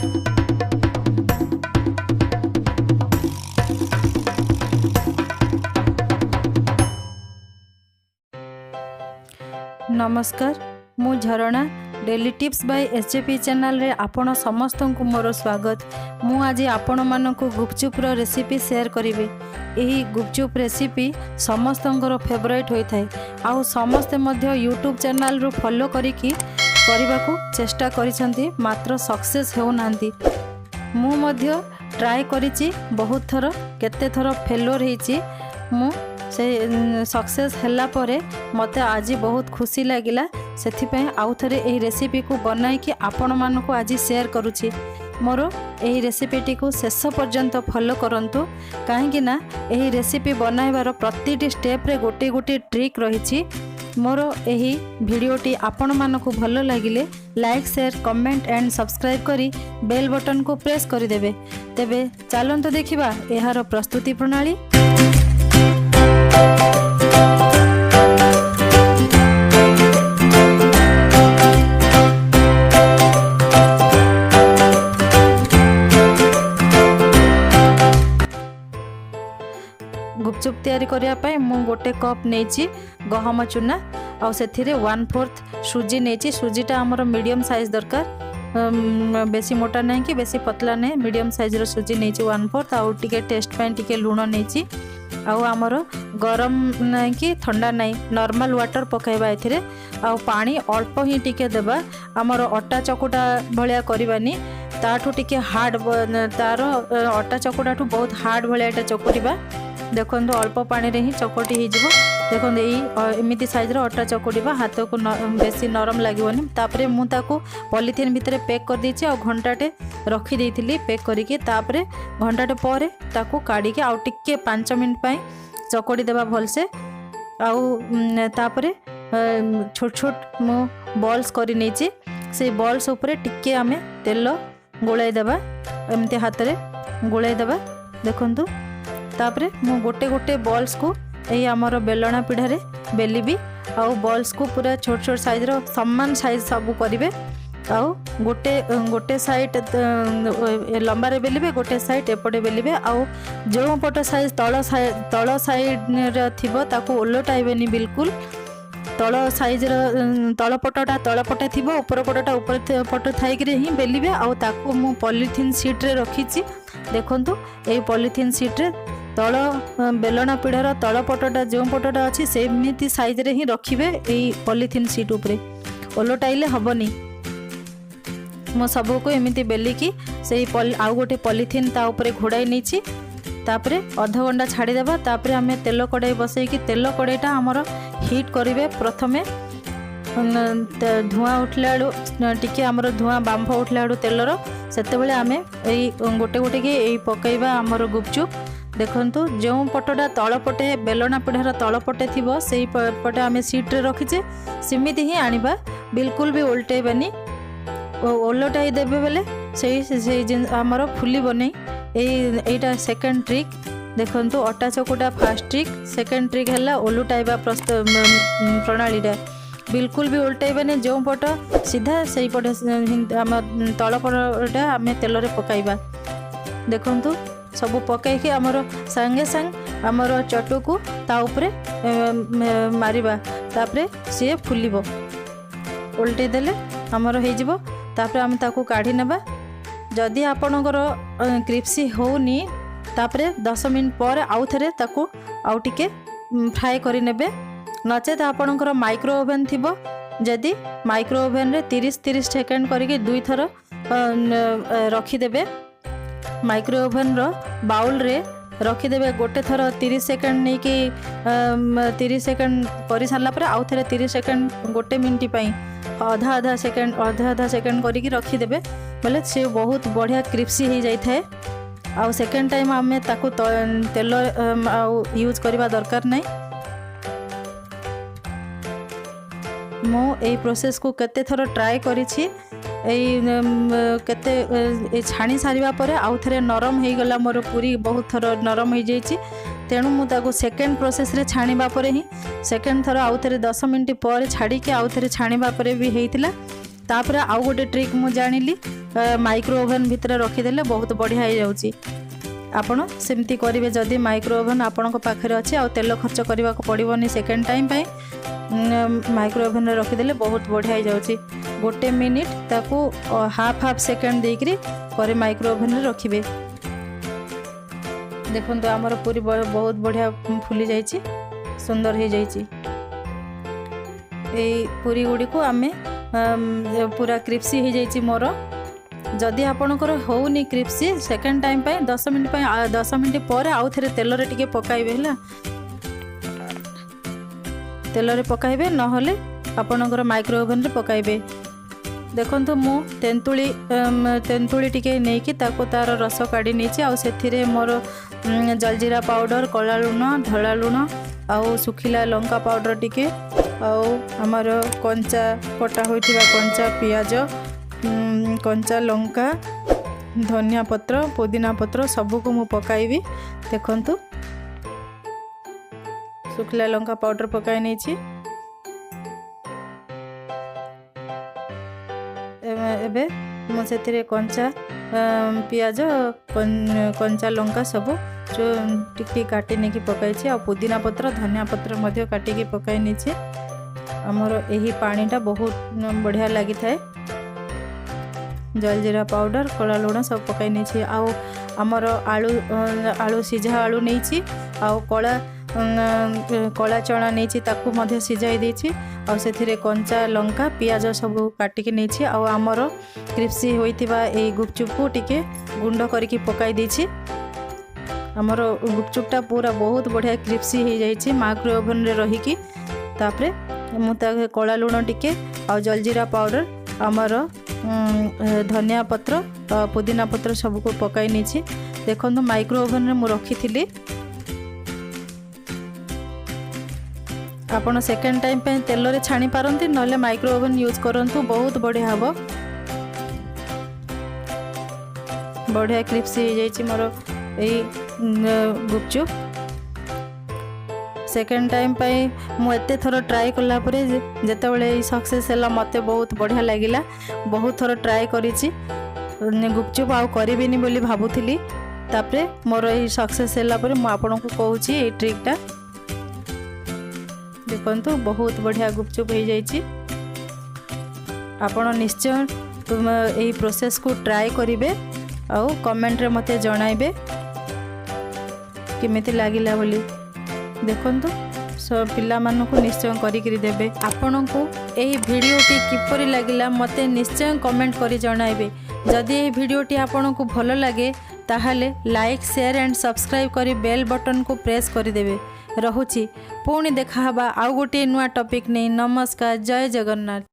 नमस्कार मु Jharana daily tips by SJP channel रे आपण समस्त को मोर स्वागत। मु आज आपण मानक गुपचुप रेसिपी शेयर करी। यही गुपचुप रेसिपी समस्त फेवरेट होता है। आउ समस्ते मध्य यूट्यूब चैनल रु फॉलो करिकी करने को चेष्टा करिसेंती, मात्र सक्सेस होना। मु मध्य ट्राई करिछि बहुत थर, केते थर फेलोर होइछि। मु से सक्सेस हैला परे मते आज बहुत खुशी लगिला। सेथिपई आउ थरे एही रेसिपी को बनाई कि आपण मानको आज शेयर करूछि। मोर एही रेसिपीटी को शेष पर्यंत फॉलो करंतु, काहेकि ना एही रेसिपी बनाइबार प्रतिटी स्टेप रे गोटे गोटे ट्रिक रहिछि। मोर एही वीडियोटी आपण मानको भलो लागिले like share comment and subscribe करी बेल बटन को प्रेस कर देबे। तेबे चलंतु देखिबा एहार प्रस्तुति प्रणाली। गुपचुप तैयारी करिया पाए मु गोटे कप नेछि गहम चूना आ सेथिरे 1/4 सुजी नेछि। सुजीटा हमर मीडियम साइज दरकार, बेसी मोटा नहीं कि बेसी पतला नहीं, मीडियम साइज रो सुजी नेछि 1/4। आ टिके टेस्ट पे टिके लूण नेछि। आउ आमर गरम नहीं कि ठंडा नहीं, नॉर्मल वाटर पकाइबा एथिरे। आ पानी अल्प ही टिके देबा। आमर अटा चकुटा भलिया करबानी, ताठू टिके हार्ड, तार अटा चकुटाठू बहुत हार्ड भलिया एटा चकुटिबा। देखो अल्प पानी रे ही चकटी हो जिवो। देखो एमती साइज रो अटा चकटिबा, हाथ को बेसी नरम लागोनी। तापरे मु ताको पॉलिथिन भितर पैक कर देछि आ घंटाटे रखी देइथिली पैक करिके। तापरे घंटाटे परे ताको काढी के आ टिके 5 मिनिट पई चकटी देबा भलसे। आउ तापरे छोट छोट मु बॉल्स करि नेछि। से बॉल्स ऊपर टिके आमे तेल गोळाई देबा, एमती हाथ रे गोळाई देबा। देखंतु तापरे मु गोटे गोटे बॉल्स को यही आमर बेलना पीढ़े बेलिबी। आउ बॉल्स को पूरा छोट छोट साइज रो समान साइज सब करेंगे। आउ गोटे गोटे साइड लंबा रे बेलिबे, गोटे साइड एपटे बेलिबे। आउ जो पट साइज तल साइड थिबो ताको ओलटाइबेनी बिल्कुल। तल साइज तल पटटा तल पटे थिबो, ऊपर पटटा ऊपर पट थाइक रे ही बेलिबे। आउ ताको मु पॉलिथिन शीट रे रखीछि। देखंतु एई पॉलिथिन शीट रे तल बेलना पीढ़ार तल पटटा जो पटटा अच्छी सेमती साइज रे ही रखिबे। एई पॉलिथिन शीट उपरे ओलटाइले हबनी। मो सबको को एमिति बेलिकी से आउ गोटे पॉलिथिन ता उपरे घोड़ाई नेछि। तापरे अध घंटा छाड़ी देबा। तापरे आमे तेल कड़ाई बसैकी तेल कड़ाईटा हमर हीट करिवे। प्रथमे धुआं उठला टिके हमर धुआं बांफ उठला तेलर, सेतेबेले आमे एई गोटे गोटे के एई पकाइबा हमर गुपचुप। देखंतु जो पटटा तल पटे बेलना पीढ़ार तल पटे थिबो सेई पटे आमे सीट रे रखिचे, सिमिति ही आनिबा। बिल्कुल भी उल्टेबानी। ओलटाई देबे बेले सेई हमर फुली बनै। एईटा सेकंड ट्रिक। देखंतु अटा चकुटा फर्स्ट ट्रिक, सेकंड ट्रिक हैला ओलटाइबा प्रणालीटा। बिल्कुल भी उल्टाइबानी। जो पट सीधा सेई पटे आम तल पटटा आमे तेल रे पकाइबा। देखंतु सब पकईकि आमर सांगे सांग आमर चटू को ता उपरे मारिबा। तापरे सी फुलिबो, उल्टे देले आमर हो जिवो। तापरे आम ताकू काढ़ी नेबा। जदि आपणकर क्रिप्सी होनी तापरे 10 मिनिट पर आउ थरे ताकू आउ टिके फ्राए करि नेबे। नचेत आपणकर माइक्रो ओवन थिबो, जदि माइक्रो ओवन रे 30 सेकेंड करिके 2 थर रखी देबे। माइक्रो ओवन रो बाउल रे रखीदेवे। गोटे थर 30 सेकेंड नहीं कि 30 सेकेंड कर सारा पर आउ थे 30 सेकेंड गोटे मिनट पाई अधा अधा सेकेंड करिकी रखीदेवे। बोले से बहुत बढ़िया क्रिप्सी हो जाए थाए। आउ सेकेंड टाइम आम ताकू तेल यूज करवा दरकार नहीं। मो ए प्रोसेस को केते थर ट्राई करिछि। केते छाणी सारिबा परे आउ थरे नरम हो गला। मोर पूरी बहुत थर नरम हो जाइछि। तेणु मुझे सेकेंड प्रोसेस रे छाणीबा परे ही सेकेंड थर आउ थे 10 मिनिट पर छाड़ी के आउ थे छाणीबा परे भी होइतिला। तापर आउ गोटे ट्रिक मु जानिली माइक्रो ओवन भितर रखिदेले बहुत बढ़िया हो जाउची। आपण सेमती करेंगे जदि माइक्रो ओवन आपण पाखे अच्छे आ तेल खर्च करने को पड़ोनी सेकेंड टाइम माइक्रो ओवन में रखिदेले बहुत बढ़िया हो जाउची। गोटे मिनिट ताकू हाफ सेकेंड देकरी पर माइक्रो ओवन में रखिए। देखो आमर पूरी बहुत बढ़िया फुली जाइए, सुंदर हो जाइए। पूरी गुड़ी को आम पूरा क्रिप्सी हो जाइए मोर। जदि आपणकर होनी क्रिप्सी सेकेंड टाइम 10 मिनट पर आउ थे तेल रे टिके पकाइबे है, तेल रे पकाइबे नहले आपणकर माइक्रो ओवन रे पकाइबे। देखंतु मु तेंतुली टिके नेकी ताको तार रस काढ़ी नहीं आउ से मोर जलजीरा पाउडर, कला लुण, धला लुण आउ सुखिला लंका पाउडर टिके आउ आमर कंचा कटा होइथिबा कंचा पियाज, कंचा लंका, धनिया पत्र, पुदीना पत्र सबको मु पकाइबी। देखंतु सुखिला लंका पाउडर पकाई नहीं। एबे मु से कंचा पियाज, कंचा लंका सब जो टिक काटी नहीं पकाई आ पुदीना पत्र, धनिया पत्र मध्य काटिकी पकाई नहीं। आमर यही पानीटा बहुत बढ़िया लगी थाए। जलजीरा पाउडर, कला लुण सब पकाई नहीं। आमर आलू सीझा आलू नहीं आउ कला चना नहीं ताकू मध्य सिझाई देछि आ से कंचा लंका पियाज सब काटिकी नहीं। आमर क्रिप्सी होइतिबा ए गुपचुप को टिके गुंड करके पकाई देछि। आमर गुपचुपटा पूरा बहुत बढ़िया क्रिप्सी हो जाइए माइक्रो ओवन रे रहीकि। तापरे मुझे कला लुण टिके आ जलजीरा पाउडर, आमर धनिया पत्र, पुदीना पत्र सबको पकाई नहीं। देखो माइक्रो ओवन रे मु रखी थी। आपण सेकेंड टाइम तेल रे छाणी पारंती नले माइक्रो ओवन यूज करंतु, बहुत बढ़िया हम। बढ़िया क्रिप्सी हो जाइए मोर यही गुपचुप। सेकेंड टाइम मु एते थर ट्राए कला परे जेतेबेले सक्सेस हैला मते बहुत बढ़िया लागिला। बहुत थर ट्राए करिछि गुपचुप आउ करिबिनी बोली भाबुथिली। तापरे मोर यही सक्सेस हैला परे मु आपनको कहूछि ए ट्रिकटा। देखंतु बहुत बढ़िया गुपचुप हो जाइए। आपण निश्चय यही प्रोसेस को ट्राए करिवे आउ कमेंट रे मते जणाइबे केमिति लागिला बोली। देखंतु पिला मानकु निश्चय करिकरी देबे। आपनकु एही भिडियोटी किपरि लागिला मते निश्चय कमेंट करी जणाइबे। जदि एही भिडियोटी आपनकु भलो लागे ताहाले लाइक, शेयर एंड सब्सक्राइब करी बेल बटन को प्रेस करी देबे। रहुछि पुणी देखा हबा आउ गोटे नुआ टॉपिक नहीं। नमस्कार, जय जगन्नाथ।